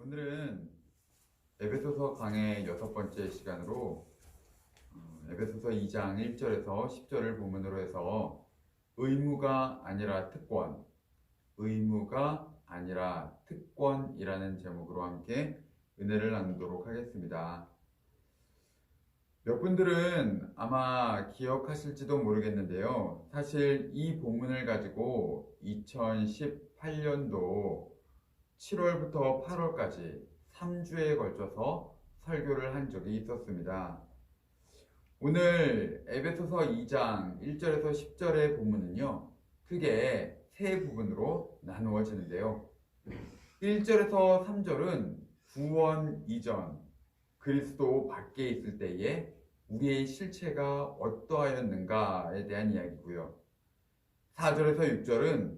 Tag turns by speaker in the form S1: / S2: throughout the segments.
S1: 오늘은 에베소서 강의 6번째 시간으로 에베소서 2장 1절에서 10절을 본문으로 해서 의무가 아니라 특권, 의무가 아니라 특권이라는 제목으로 함께 은혜를 나누도록 하겠습니다. 몇 분들은 아마 기억하실지도 모르겠는데요. 사실 이 본문을 가지고 2018년도 7월부터 8월까지 3주에 걸쳐서 설교를 한 적이 있었습니다. 오늘 에베소서 2장 1절에서 10절의 본문은요, 크게 세 부분으로 나누어지는데요. 1절에서 3절은 구원 이전, 그리스도 밖에 있을 때에 우리의 실체가 어떠하였는가에 대한 이야기고요. 4절에서 6절은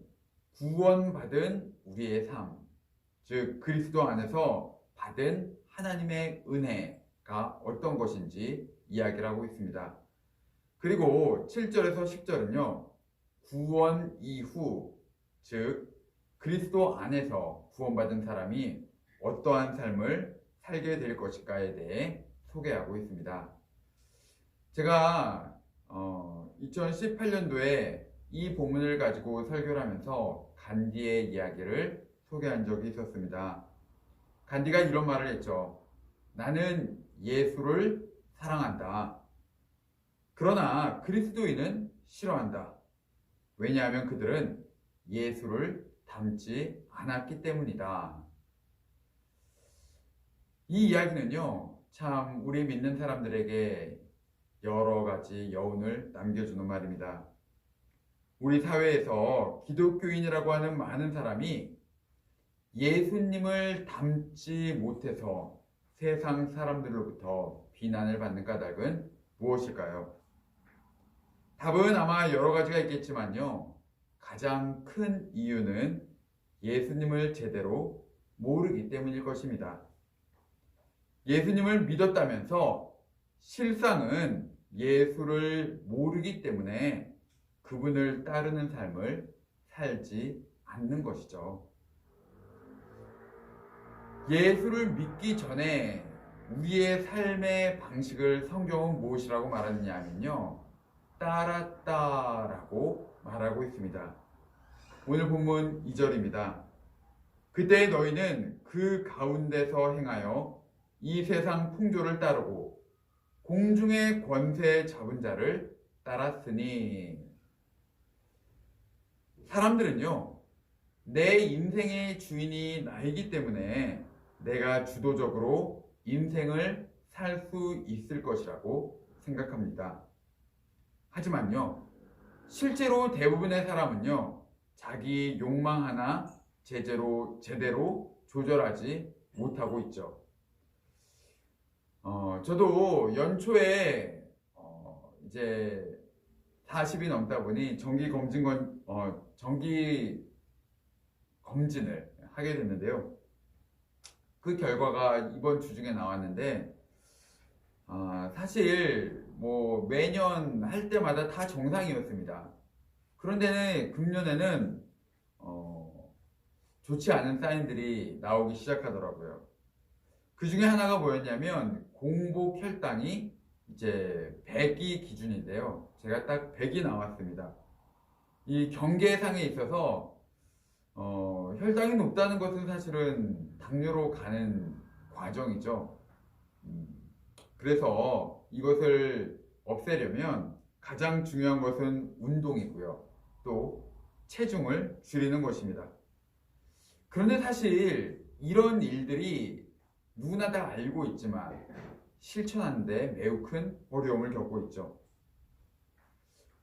S1: 구원받은 우리의 삶, 즉 그리스도 안에서 받은 하나님의 은혜가 어떤 것인지 이야기를 하고 있습니다. 그리고 7절에서 10절은요, 구원 이후, 즉 그리스도 안에서 구원받은 사람이 어떠한 삶을 살게 될 것일까에 대해 소개하고 있습니다. 제가 2018년도에 이 본문을 가지고 설교를 하면서 간디의 이야기를 소개한 적이 있었습니다. 간디가 이런 말을 했죠. 나는 예수를 사랑한다. 그러나 그리스도인은 싫어한다. 왜냐하면 그들은 예수를 닮지 않았기 때문이다. 이 이야기는요, 참 우리 믿는 사람들에게 여러 가지 여운을 남겨주는 말입니다. 우리 사회에서 기독교인이라고 하는 많은 사람이 예수님을 닮지 못해서 세상 사람들로부터 비난을 받는 까닭은 무엇일까요? 답은 아마 여러 가지가 있겠지만요, 가장 큰 이유는 예수님을 제대로 모르기 때문일 것입니다. 예수님을 믿었다면서 실상은 예수를 모르기 때문에 그분을 따르는 삶을 살지 않는 것이죠. 예수를 믿기 전에 우리의 삶의 방식을 성경은 무엇이라고 말하느냐 하면요, 따랐다라고 말하고 있습니다. 오늘 본문 2절입니다. 그때 너희는 그 가운데서 행하여 이 세상 풍조를 따르고 공중의 권세 잡은 자를 따랐으니. 사람들은요, 내 인생의 주인이 나이기 때문에 내가 주도적으로 인생을 살 수 있을 것이라고 생각합니다. 하지만요, 실제로 대부분의 사람은요, 자기 욕망 하나 제대로 조절하지 못하고 있죠. 저도 연초에 이제 40이 넘다 보니 정기 검진을 하게 됐는데요. 그 결과가 이번 주 중에 나왔는데, 사실 뭐 매년 할 때마다 다 정상이었습니다. 그런데 금년에는 좋지 않은 사인들이 나오기 시작하더라고요. 그 중에 하나가 뭐였냐면 공복 혈당이 이제 100이 기준인데요. 제가 딱 100이 나왔습니다. 이 경계상에 있어서 혈당이 높다는 것은 사실은 당뇨로 가는 과정이죠. 그래서 이것을 없애려면 가장 중요한 것은 운동이고요. 또 체중을 줄이는 것입니다. 그런데 사실 이런 일들이 누구나 다 알고 있지만 실천하는데 매우 큰 어려움을 겪고 있죠.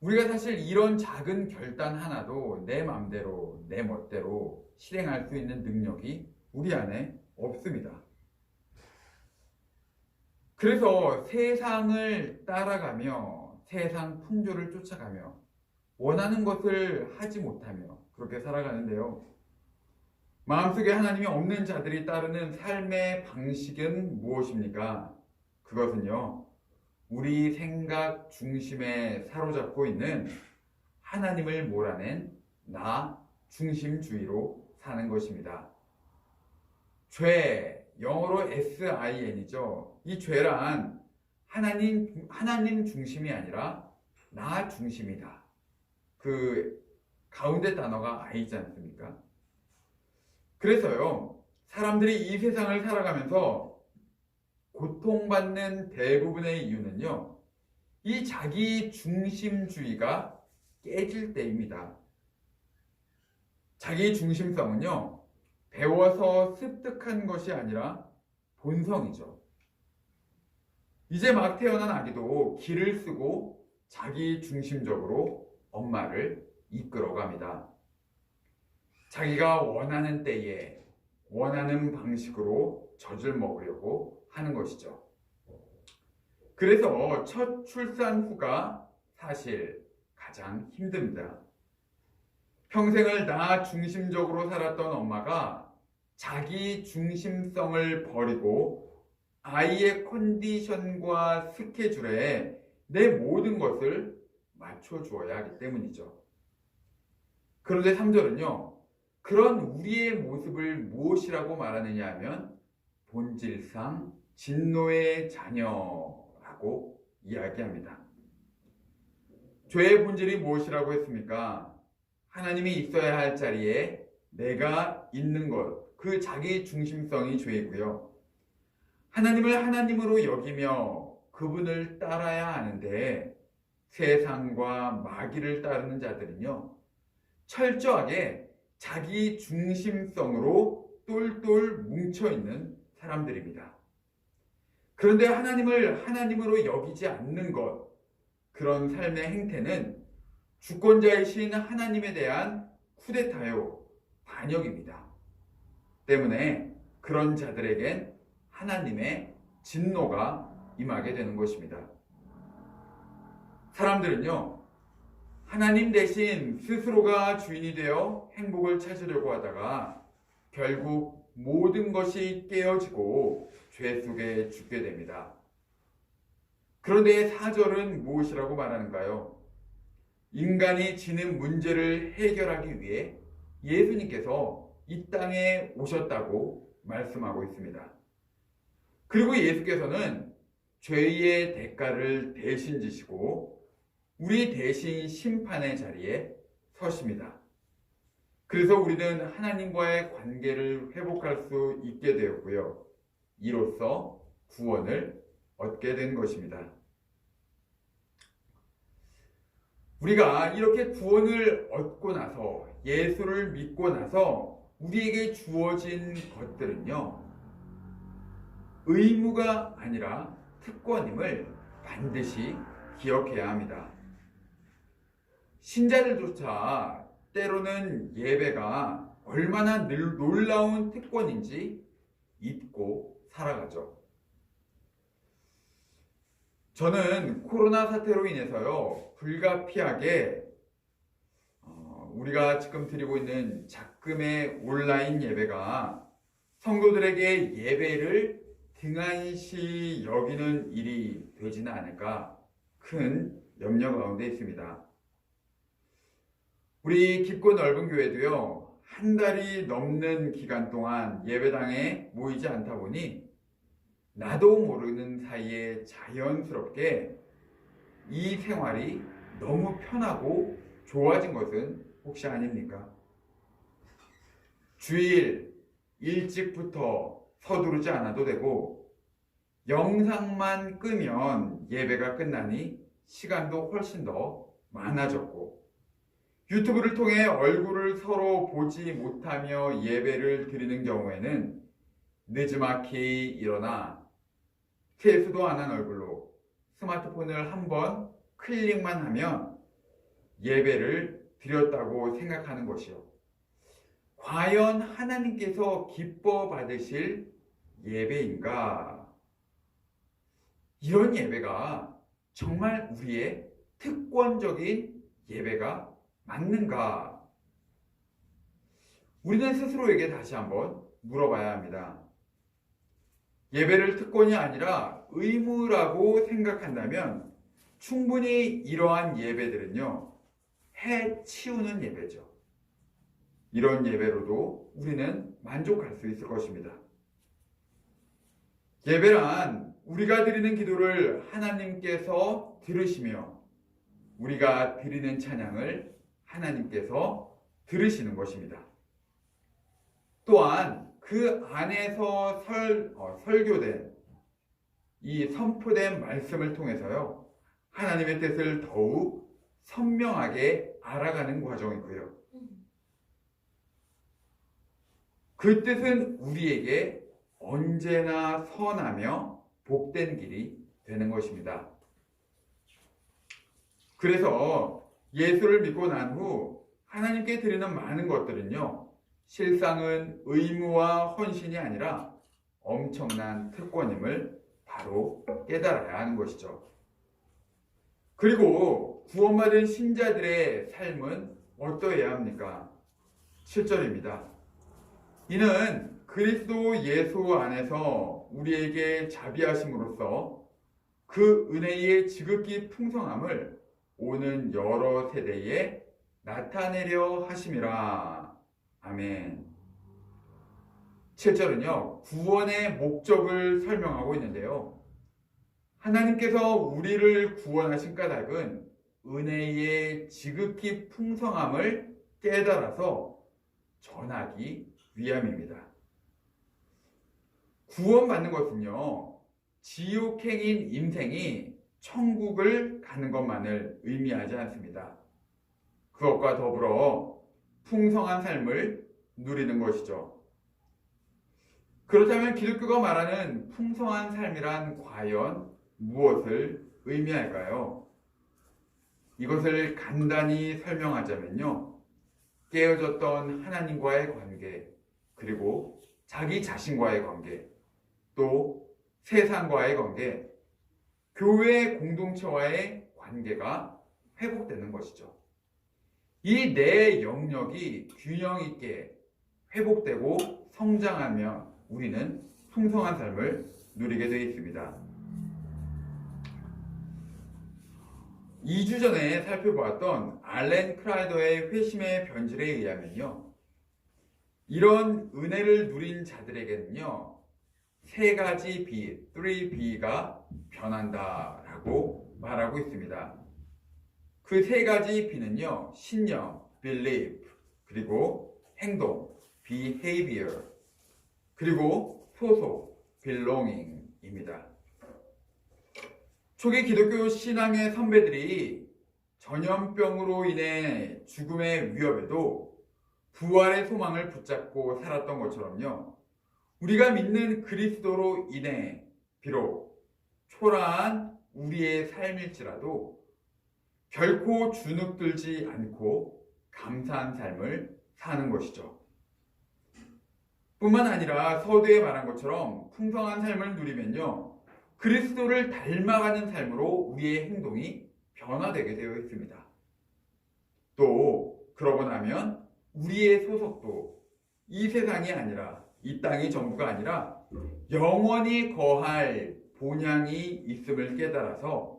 S1: 우리가 사실 이런 작은 결단 하나도 내 맘대로, 내 멋대로 실행할 수 있는 능력이 우리 안에 없습니다. 그래서 세상을 따라가며 세상 풍조를 쫓아가며 원하는 것을 하지 못하며 그렇게 살아가는데요. 마음속에 하나님이 없는 자들이 따르는 삶의 방식은 무엇입니까? 그것은요, 우리 생각 중심에 사로잡고 있는 하나님을 몰아낸 나 중심주의로 사는 것입니다. 죄, 영어로 SIN이죠. 이 죄란 하나님 중심이 아니라 나 중심이다. 그 가운데 단어가 I지 않습니까? 그래서요, 사람들이 이 세상을 살아가면서 고통받는 대부분의 이유는요, 이 자기 중심주의가 깨질 때입니다. 자기 중심성은요, 배워서 습득한 것이 아니라 본성이죠. 이제 막 태어난 아기도 기를 쓰고 자기 중심적으로 엄마를 이끌어갑니다. 자기가 원하는 때에 원하는 방식으로 젖을 먹으려고 하는 것이죠. 그래서 첫 출산 후가 사실 가장 힘듭니다. 평생을 나 중심적으로 살았던 엄마가 자기 중심성을 버리고 아이의 컨디션과 스케줄에 내 모든 것을 맞춰주어야 하기 때문이죠. 그런데 3절은요, 그런 우리의 모습을 무엇이라고 말하느냐 하면 본질상 진노의 자녀라고 이야기합니다. 죄의 본질이 무엇이라고 했습니까? 하나님이 있어야 할 자리에 내가 있는 것, 그 자기 중심성이 죄이고요. 하나님을 하나님으로 여기며 그분을 따라야 하는데 세상과 마귀를 따르는 자들은요, 철저하게 자기 중심성으로 똘똘 뭉쳐있는 사람들입니다. 그런데 하나님을 하나님으로 여기지 않는 것, 그런 삶의 행태는 주권자이신 하나님에 대한 쿠데타요, 반역입니다. 때문에 그런 자들에겐 하나님의 진노가 임하게 되는 것입니다. 사람들은요, 하나님 대신 스스로가 주인이 되어 행복을 찾으려고 하다가 결국 모든 것이 깨어지고 죄 속에 죽게 됩니다. 그런데 4절은 무엇이라고 말하는가요? 인간이 지는 문제를 해결하기 위해 예수님께서 이 땅에 오셨다고 말씀하고 있습니다. 그리고 예수께서는 죄의 대가를 대신 지시고 우리 대신 심판의 자리에 서십니다. 그래서 우리는 하나님과의 관계를 회복할 수 있게 되었고요. 이로써 구원을 얻게 된 것입니다. 우리가 이렇게 구원을 얻고 나서 예수를 믿고 나서 우리에게 주어진 것들은요, 의무가 아니라 특권임을 반드시 기억해야 합니다. 신자들조차 때로는 예배가 얼마나 놀라운 특권인지 잊고 살아가죠. 저는 코로나 사태로 인해서요, 불가피하게 우리가 지금 드리고 있는 작금의 온라인 예배가 성도들에게 예배를 등한시 여기는 일이 되지는 않을까 큰 염려 가운데 있습니다. 우리 깊고 넓은 교회도요, 한 달이 넘는 기간 동안 예배당에 모이지 않다 보니 나도 모르는 사이에 자연스럽게 이 생활이 너무 편하고 좋아진 것은 혹시 아닙니까? 주일 일찍부터 서두르지 않아도 되고 영상만 끄면 예배가 끝나니 시간도 훨씬 더 많아졌고 유튜브를 통해 얼굴을 서로 보지 못하며 예배를 드리는 경우에는 늦지막히 일어나 세수도 안 한 얼굴로 스마트폰을 한번 클릭만 하면 예배를 드렸다고 생각하는 것이요. 과연 하나님께서 기뻐 받으실 예배인가? 이런 예배가 정말 우리의 특권적인 예배가 맞는가? 우리는 스스로에게 다시 한번 물어봐야 합니다. 예배를 특권이 아니라 의무라고 생각한다면 충분히 이러한 예배들은요, 해치우는 예배죠. 이런 예배로도 우리는 만족할 수 있을 것입니다. 예배란 우리가 드리는 기도를 하나님께서 들으시며 우리가 드리는 찬양을 하나님께서 들으시는 것입니다. 또한 그 안에서 설교된 이 선포된 말씀을 통해서요, 하나님의 뜻을 더욱 선명하게 알아가는 과정이고요. 그 뜻은 우리에게 언제나 선하며 복된 길이 되는 것입니다. 그래서 예수를 믿고 난 후 하나님께 드리는 많은 것들은요, 실상은 의무와 헌신이 아니라 엄청난 특권임을 바로 깨달아야 하는 것이죠. 그리고 구원받은 신자들의 삶은 어떠해야 합니까? 7절입니다. 이는 그리스도 예수 안에서 우리에게 자비하심으로써 그 은혜의 지극히 풍성함을 오는 여러 세대에 나타내려 하심이라. 아멘. 7절은요, 구원의 목적을 설명하고 있는데요. 하나님께서 우리를 구원하신 까닭은 은혜의 지극히 풍성함을 깨달아서 전하기 위함입니다. 구원받는 것은요, 지옥행인 인생이 천국을 가는 것만을 의미하지 않습니다. 그것과 더불어 풍성한 삶을 누리는 것이죠. 그렇다면 기독교가 말하는 풍성한 삶이란 과연 무엇을 의미할까요? 이것을 간단히 설명하자면요, 깨어졌던 하나님과의 관계, 그리고 자기 자신과의 관계, 또 세상과의 관계, 교회 공동체와의 관계가 회복되는 것이죠. 이 네 영역이 균형 있게 회복되고 성장하면 우리는 풍성한 삶을 누리게 되어 있습니다. 2주 전에 살펴보았던 알렌 크라이더의 회심의 변질에 의하면요, 이런 은혜를 누린 자들에게는요, 세 가지 B, 3B가 변한다라고 말하고 있습니다. 그 세 가지 B는요, 신념, belief, 그리고 행동, behavior, 그리고 소속, belonging입니다. 초기 기독교 신앙의 선배들이 전염병으로 인해 죽음의 위협에도 부활의 소망을 붙잡고 살았던 것처럼요, 우리가 믿는 그리스도로 인해 비록 초라한 우리의 삶일지라도 결코 주눅들지 않고 감사한 삶을 사는 것이죠. 뿐만 아니라 서두에 말한 것처럼 풍성한 삶을 누리면요, 그리스도를 닮아가는 삶으로 우리의 행동이 변화되게 되어 있습니다. 또 그러고 나면 우리의 소속도 이 세상이 아니라, 이 땅이 전부가 아니라 영원히 거할 본향이 있음을 깨달아서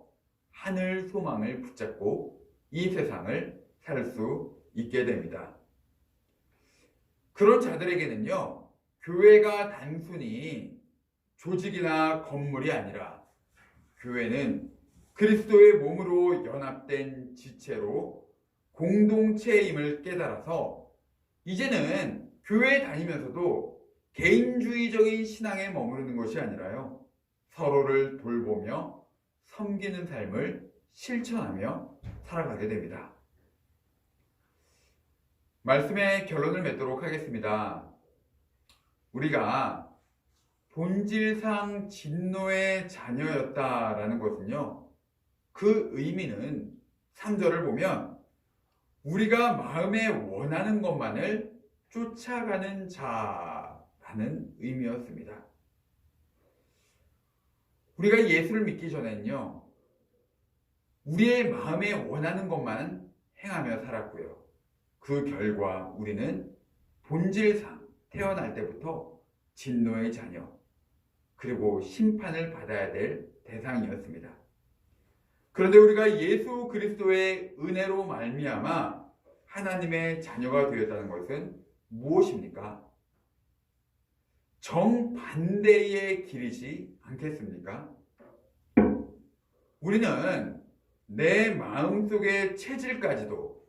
S1: 하늘 소망을 붙잡고 이 세상을 살 수 있게 됩니다. 그런 자들에게는요, 교회가 단순히 조직이나 건물이 아니라 교회는 그리스도의 몸으로 연합된 지체로 공동체임을 깨달아서 이제는 교회에 다니면서도 개인주의적인 신앙에 머무르는 것이 아니라요, 서로를 돌보며 섬기는 삶을 실천하며 살아가게 됩니다. 말씀의 결론을 맺도록 하겠습니다. 우리가 본질상 진노의 자녀였다라는 것은요, 그 의미는 3절을 보면 우리가 마음에 원하는 것만을 쫓아가는 자라는 의미였습니다. 우리가 예수를 믿기 전에는요, 우리의 마음에 원하는 것만 행하며 살았고요. 그 결과 우리는 본질상 태어날 때부터 진노의 자녀, 그리고 심판을 받아야 될 대상이었습니다. 그런데 우리가 예수 그리스도의 은혜로 말미암아 하나님의 자녀가 되었다는 것은 무엇입니까? 정반대의 길이지 않겠습니까? 우리는 내 마음속의 체질까지도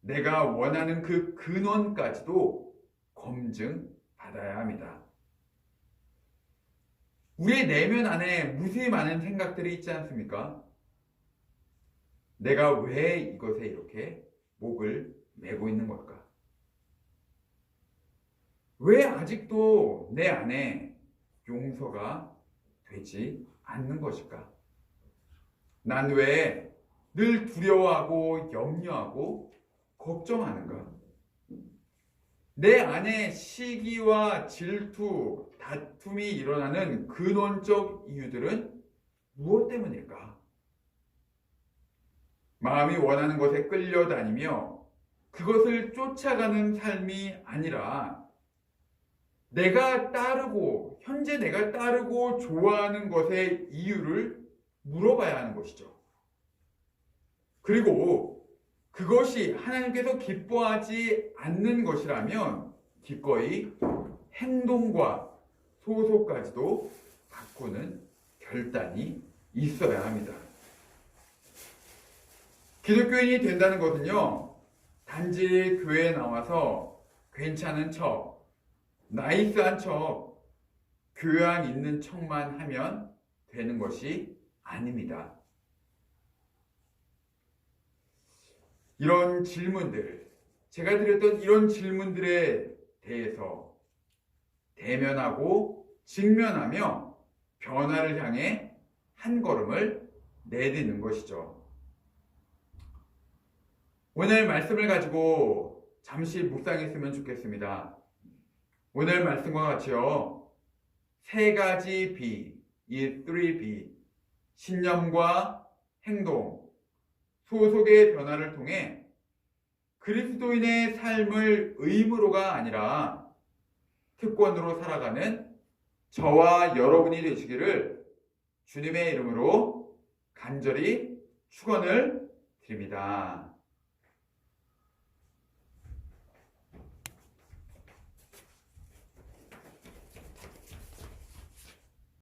S1: 내가 원하는 그 근원까지도 검증받아야 합니다. 우리의 내면 안에 무수히 많은 생각들이 있지 않습니까? 내가 왜 이것에 이렇게 목을 매고 있는 걸까? 왜 아직도 내 안에 용서가 되지 않는 것일까? 난 왜 늘 두려워하고 염려하고 걱정하는가? 내 안에 시기와 질투, 다툼이 일어나는 근원적 이유들은 무엇 때문일까? 마음이 원하는 것에 끌려다니며 그것을 쫓아가는 삶이 아니라 현재 내가 따르고 좋아하는 것의 이유를 물어봐야 하는 것이죠. 그리고 그것이 하나님께서 기뻐하지 않는 것이라면 기꺼이 행동과 소속까지도 바꾸는 결단이 있어야 합니다. 기독교인이 된다는 것은요, 단지 교회에 나와서 괜찮은 척, 나이스한 척, 교양 있는 척만 하면 되는 것이 아닙니다. 이런 질문들, 제가 드렸던 이런 질문들에 대해서 대면하고 직면하며 변화를 향해 한 걸음을 내딛는 것이죠. 오늘 말씀을 가지고 잠시 묵상했으면 좋겠습니다. 오늘 말씀과 같이요, 세 가지 B, 이 3B, 신념과 행동, 소속의 변화를 통해 그리스도인의 삶을 의무로가 아니라 특권으로 살아가는 저와 여러분이 되시기를 주님의 이름으로 간절히 축원을 드립니다.